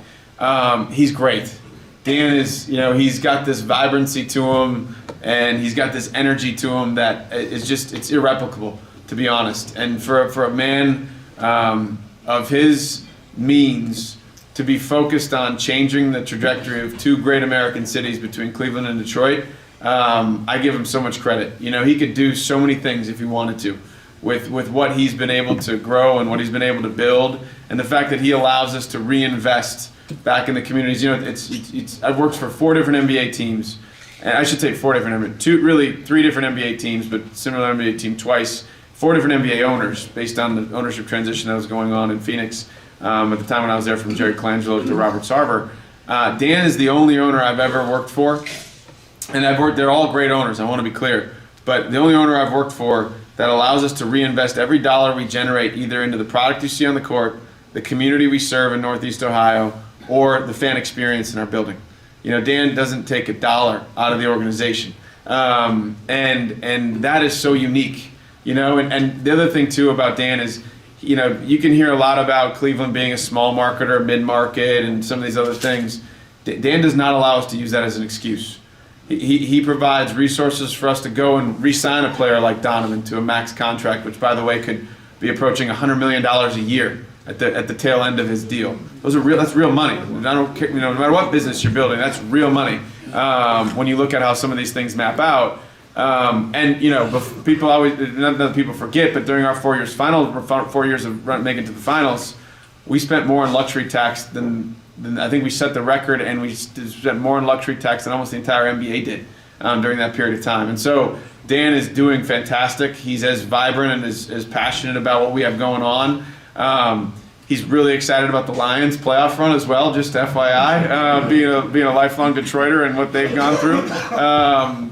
He's great. Dan is, you know, he's got this vibrancy to him, and he's got this energy to him that is just, it's irreplicable, to be honest. And for a man of his means to be focused on changing the trajectory of two great American cities between Cleveland and Detroit, I give him so much credit. You know, he could do so many things if he wanted to with what he's been able to grow and what he's been able to build, and the fact that he allows us to reinvest back in the communities. You know, I've worked for 4 different NBA teams, and I should say 3 different NBA teams, but similar NBA team twice. 4 different NBA owners based on the ownership transition that was going on in Phoenix at the time when I was there, from Jerry Colangelo to Robert Sarver. Dan is the only owner I've ever worked for, and they're all great owners, I want to be clear, but the only owner I've worked for that allows us to reinvest every dollar we generate either into the product you see on the court, the community we serve in Northeast Ohio, or the fan experience in our building. You know, Dan doesn't take a dollar out of the organization, and that is so unique. You know, and the other thing too about Dan is, you know, you can hear a lot about Cleveland being a small market or mid-market and some of these other things. Dan does not allow us to use that as an excuse. He provides resources for us to go and re-sign a player like Donovan to a max contract, which, by the way, could be approaching $100 million a year at the tail end of his deal. That's real money. I don't care, you know, no matter what business you're building, that's real money. When you look at how some of these things map out, and you know, people always, not that people forget, but during our 4 years of making it to the finals, we spent more in luxury tax than I think we set the record, and we spent more in luxury tax than almost the entire NBA did during that period of time. And so Dan is doing fantastic. He's as vibrant and as passionate about what we have going on. He's really excited about the Lions playoff run as well, just FYI, being a lifelong Detroiter and what they've gone through.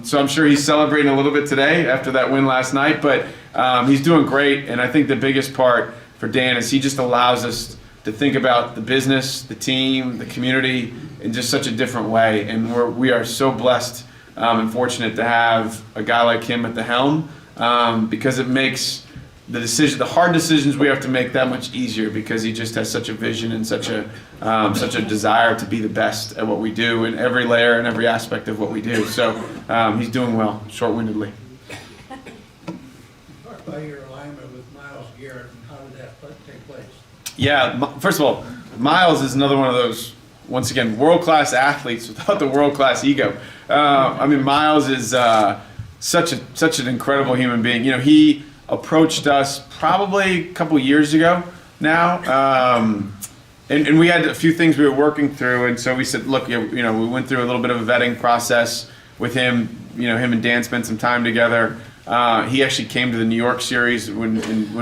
So I'm sure he's celebrating a little bit today after that win last night, but he's doing great. And I think the biggest part for Dan is he just allows us to think about the business, the team, the community in just such a different way. And we are so blessed and fortunate to have a guy like him at the helm, because it makes the hard decisions we have to make that much easier, because he just has such a vision and such a desire to be the best at what we do in every layer and every aspect of what we do. So he's doing well, short-windedly. Talk about your alignment with Miles Garrett, and how did that take place? Yeah, first of all, Miles is another one of those, once again, world-class athletes without the world-class ego. I mean, Miles is such an incredible human being. You know, he approached us probably a couple years ago now, and we had a few things we were working through, and so we said, look, you know, we went through a little bit of a vetting process with him. You know, him and Dan spent some time together. He actually came to the New York series when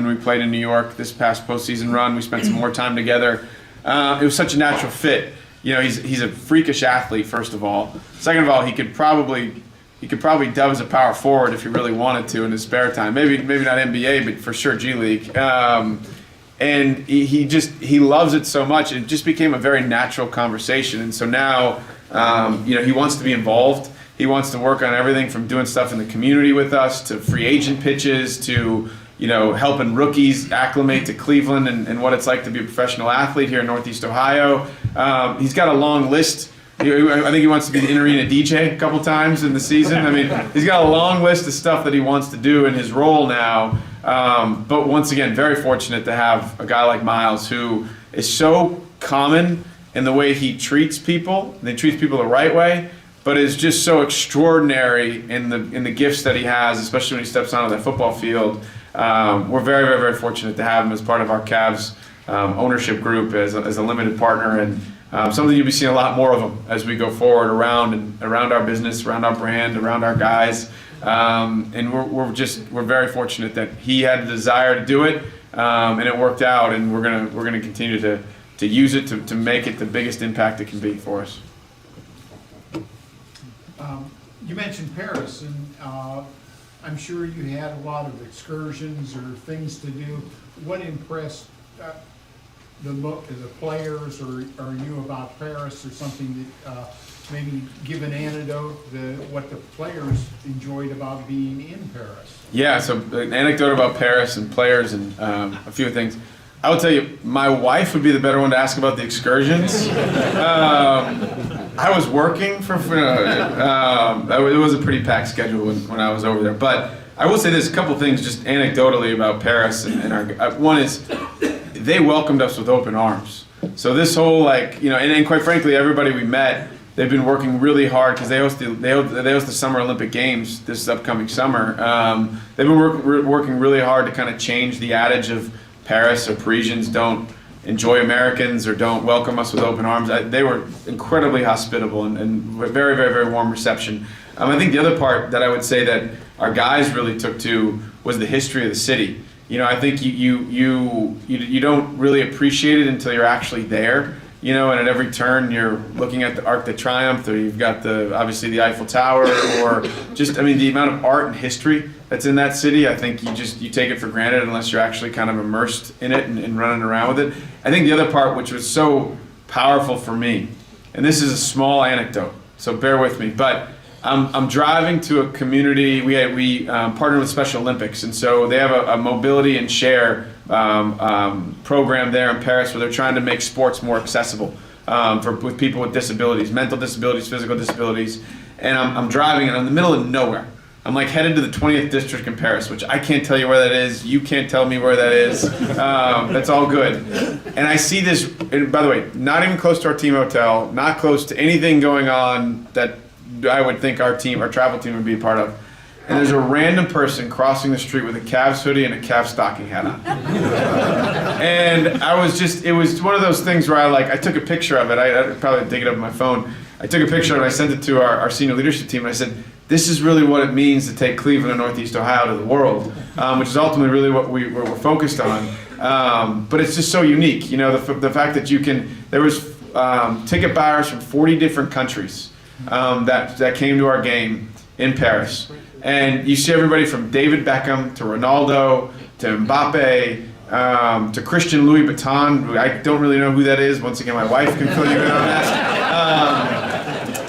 we played in New York this past postseason run. We spent some more time together. It was such a natural fit. You know, he's a freakish athlete, first of all. Second of all, he could probably dub as a power forward if he really wanted to in his spare time. Maybe not NBA, but for sure G League. And he loves it so much. It just became a very natural conversation. And so now, you know, he wants to be involved. He wants to work on everything from doing stuff in the community with us to free agent pitches to, you know, helping rookies acclimate to Cleveland and what it's like to be a professional athlete here in Northeast Ohio. He's got a long list I think he wants to be the in-arena DJ a couple times in the season. I mean, he's got a long list of stuff that he wants to do in his role now. But once again, very fortunate to have a guy like Miles who is so common in the way he treats people. And he treats people the right way, but is just so extraordinary in the gifts that he has, especially when he steps onto that football field. We're very, very, very fortunate to have him as part of our Cavs ownership group as a limited partner, and something you'll be seeing a lot more of them as we go forward around our business, around our brand, around our guys. And we're very fortunate that he had the desire to do it, and it worked out, and we're gonna continue to use it to make it the biggest impact it can be for us. You mentioned Paris, and I'm sure you had a lot of excursions or things to do. What impressed the players or you about Paris, or something that maybe give an anecdote what the players enjoyed about being in Paris? Yeah, so an anecdote about Paris and players and a few things. I will tell you, my wife would be the better one to ask about the excursions. I was working it was a pretty packed schedule when I was over there. But I will say this, a couple things just anecdotally about Paris. And one is, they welcomed us with open arms. So this whole and quite frankly, everybody we met, they've been working really hard because they host the Summer Olympic Games this upcoming summer. They've been working really hard to kind of change the adage of Paris or Parisians don't enjoy Americans or don't welcome us with open arms. They were incredibly hospitable and very, very, very warm reception. I think the other part that I would say that our guys really took to was the history of the city. I think you don't really appreciate it until you're actually there. And at every turn you're looking at the Arc de Triomphe, or you've got obviously the Eiffel Tower, or just, the amount of art and history that's in that city. I think you take it for granted unless you're actually kind of immersed in it and running around with it. I think the other part, which was so powerful for me, and this is a small anecdote, so bear with me, but I'm driving to a community. We partnered with Special Olympics, and so they have a mobility and share program there in Paris where they're trying to make sports more accessible with people with disabilities, mental disabilities, physical disabilities. And I'm driving, and I'm in the middle of nowhere. I'm headed to the 20th district in Paris, which I can't tell you where that is. You can't tell me where that is. That's all good. And I see this, and by the way, not even close to our team hotel, not close to anything going on that I would think our travel team would be a part of. And there's a random person crossing the street with a Cavs hoodie and a Cavs stocking hat on. And it was one of those things where I took a picture of it. I'd probably dig it up on my phone. I took a picture and I sent it to our senior leadership team, and I said, this is really what it means to take Cleveland and Northeast Ohio to the world, which is ultimately really what we're focused on. But it's just so unique, the fact that there was ticket buyers from 40 different countries that came to our game in Paris. And you see everybody from David Beckham to Ronaldo to Mbappe to Christian Louis Vuitton, who I don't really know who that is. Once again, my wife can fill you in on that.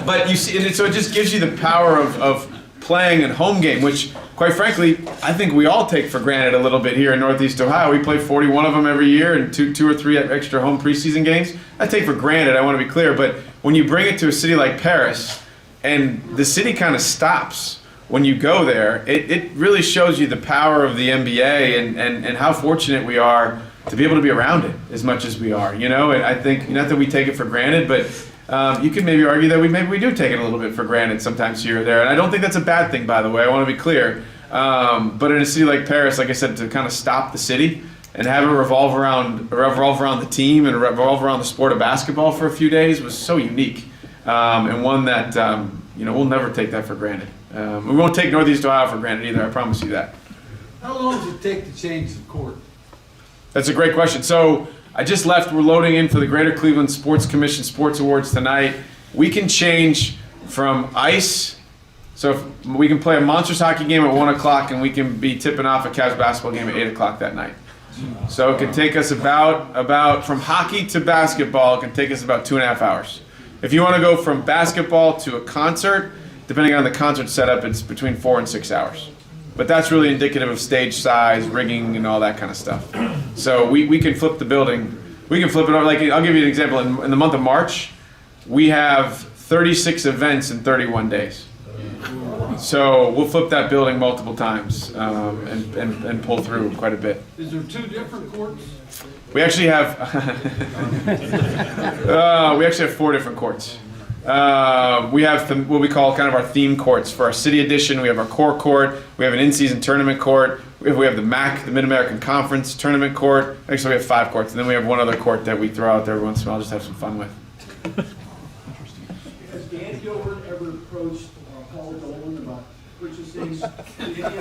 But you see, and so it just gives you the power of playing at home game, which, quite frankly, I think we all take for granted a little bit here in Northeast Ohio. We play 41 of them every year and two or three extra home preseason games. I take for granted, I want to be clear, but when you bring it to a city like Paris, and the city kind of stops when you go there, it really shows you the power of the NBA and how fortunate we are to be able to be around it as much as we are. And I think, not that we take it for granted, but you could maybe argue that maybe we do take it a little bit for granted sometimes here or there. And I don't think that's a bad thing, by the way. I want to be clear. But in a city like Paris, like I said, to kind of stop the city and have it revolve around the team and revolve around the sport of basketball for a few days was so unique, and one that we'll never take that for granted. We won't take Northeast Ohio for granted either. I promise you that. How long does it take to change the court? That's a great question. So I just left. We're loading in for the Greater Cleveland Sports Commission Sports Awards tonight. We can change from ice. So if we can play a Monsters hockey game at 1 o'clock, and we can be tipping off a Cavs basketball game at 8 o'clock that night. So it can take us about from hockey to basketball, it can take us about 2.5 hours. If you want to go from basketball to a concert, depending on the concert setup, it's between 4 and 6 hours. But that's really indicative of stage size, rigging, and all that kind of stuff. So we can flip the building. We can flip it over. I'll give you an example. In the month of March, we have 36 events in 31 days. So we'll flip that building multiple times and pull through quite a bit. Is there 2 different courts? We actually have we actually have 4 different courts. We have what we call kind of our theme courts. For our city edition, we have our core court. We have an in-season tournament court. We have the MAC, the Mid-American Conference tournament court. Actually, we have 5 courts, and then we have one other court that we throw out there every once in a while, just have some fun with. Has Dan Gilbert ever approached Paul Dolan about purchasing any of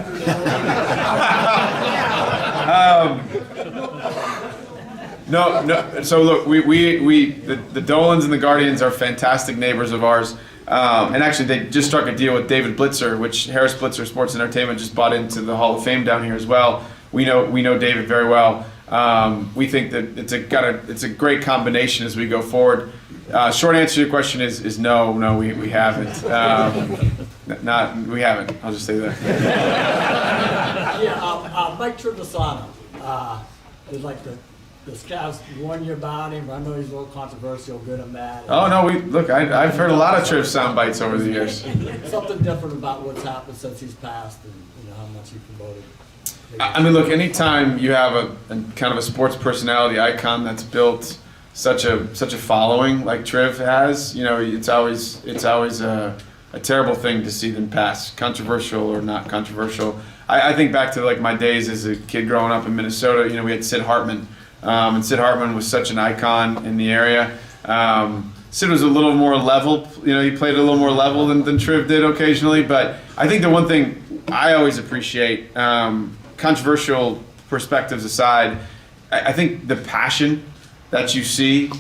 No. So look, the Dolans and the Guardians are fantastic neighbors of ours. And actually, they just struck a deal with David Blitzer, which Harris Blitzer Sports Entertainment just bought into the Hall of Fame down here as well. We know David very well. We think that it's a great combination as we go forward. Short answer to your question is no, we haven't. We haven't. I'll just say that. Yeah, Mike Trivisano. There's like the scouts warn you about him. I know he's a little controversial, good and bad. Oh no, I've heard a lot of Triv sound bites over the years. Something different about what's happened since he's passed, and how much he promoted. I mean, look, anytime you have a kind of a sports personality icon that's built such a following like Triv has, it's always a terrible thing to see them pass, controversial or not controversial. I think back to like my days as a kid growing up in Minnesota. We had Sid Hartman. And Sid Hartman was such an icon in the area. Sid was a little more level, he played a little more level than Triv did occasionally, but I think the one thing I always appreciate, controversial perspectives aside, I think the passion that you see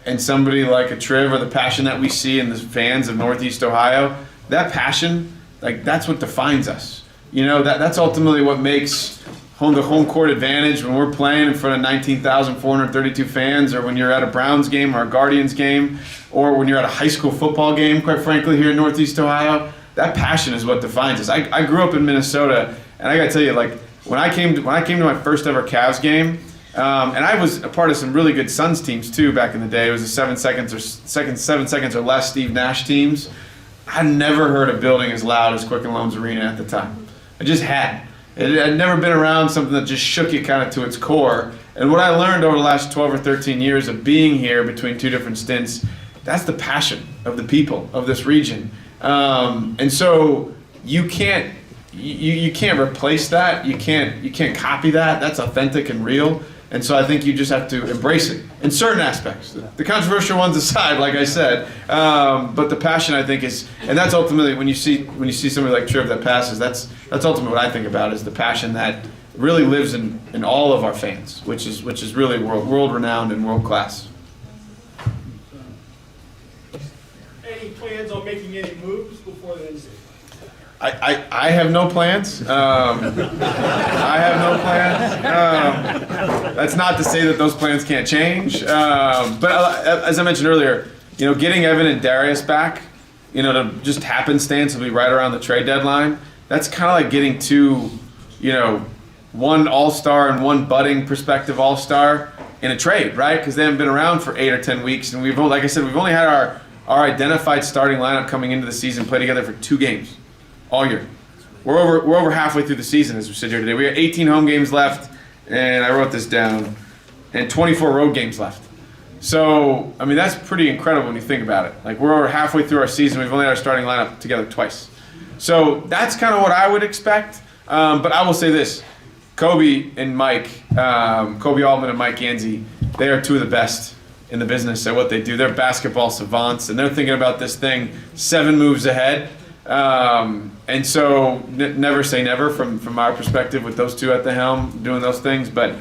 in somebody like a Triv, or the passion that we see in the fans of Northeast Ohio, that passion, like that's what defines us. That's ultimately what makes the home court advantage when we're playing in front of 19,432 fans, or when you're at a Browns game or a Guardians game, or when you're at a high school football game, quite frankly, here in Northeast Ohio. That passion is what defines us. I grew up in Minnesota, and I gotta tell you, like when I came to my first ever Cavs game, and I was a part of some really good Suns teams too back in the day. It was the 7 seconds or less Steve Nash teams. I never heard a building as loud as Quicken Loans Arena at the time. I just hadn't. It had never been around something that just shook you kind of to its core. And what I learned over the last 12 or 13 years of being here between 2 different stints, that's the passion of the people of this region. And so you can't replace that. You can't copy that. That's authentic and real. And so I think you just have to embrace it in certain aspects. The controversial ones aside, like I said, but the passion I think is, and that's ultimately when you see somebody like Triv that passes, that's ultimately what I think about is the passion that really lives in all of our fans, which is really world renowned and world class. Any plans on making any moves before the end of the season? I have no plans. I have no plans. That's not to say that those plans can't change. But as I mentioned earlier, getting Evan and Darius back, to just happenstance will be right around the trade deadline. That's kind of like getting 2, one all-star and one budding prospective all-star in a trade, right? Because they haven't been around for 8 or 10 weeks, and we've only had our identified starting lineup coming into the season play together for 2 games. All year. We're over halfway through the season as we sit here today. We have 18 home games left, and I wrote this down, and 24 road games left. So, I mean, that's pretty incredible when you think about it. Like, we're over halfway through our season. We've only had our starting lineup together twice. So that's kind of what I would expect. But I will say this. Kobe Altman and Mike Gansey, they are 2 of the best in the business at what they do. They're basketball savants, and they're thinking about this thing 7 moves ahead. And so never say never from our perspective with those 2 at the helm doing those things, but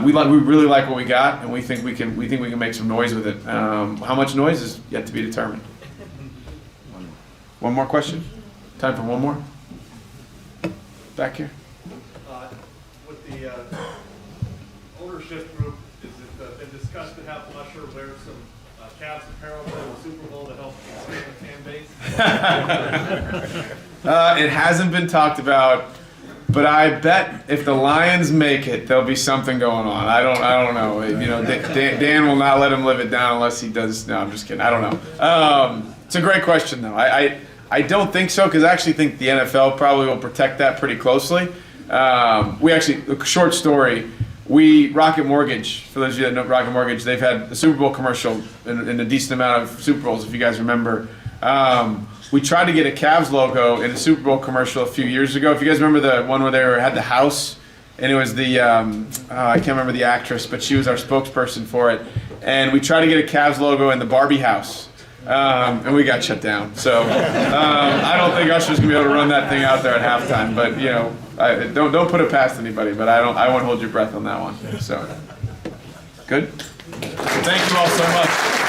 we really like what we got, and we think we can make some noise with it. How much noise is yet to be determined. One more question? Time for one more? Back here. With the ownership group, is it been discussed to have Lusher wear some Cavs apparel for the Super Bowl to help expand the fan base? It hasn't been talked about, but I bet if the Lions make it, there'll be something going on. I don't know. Dan will not let him live it down unless he does. No, I'm just kidding. I don't know. It's a great question, though. I don't think so, because I actually think the NFL probably will protect that pretty closely. We actually, a short story, Rocket Mortgage, for those of you that know Rocket Mortgage, they've had a Super Bowl commercial in a decent amount of Super Bowls, if you guys remember. We tried to get a Cavs logo in a Super Bowl commercial a few years ago. If you guys remember the one where they had the house, and it was the, I can't remember the actress, but she was our spokesperson for it. And we tried to get a Cavs logo in the Barbie house. And we got shut down. So I don't think Usher's gonna be able to run that thing out there at halftime. But you know, don't put it past anybody. But I won't hold your breath on that one. So good. Thank you all so much.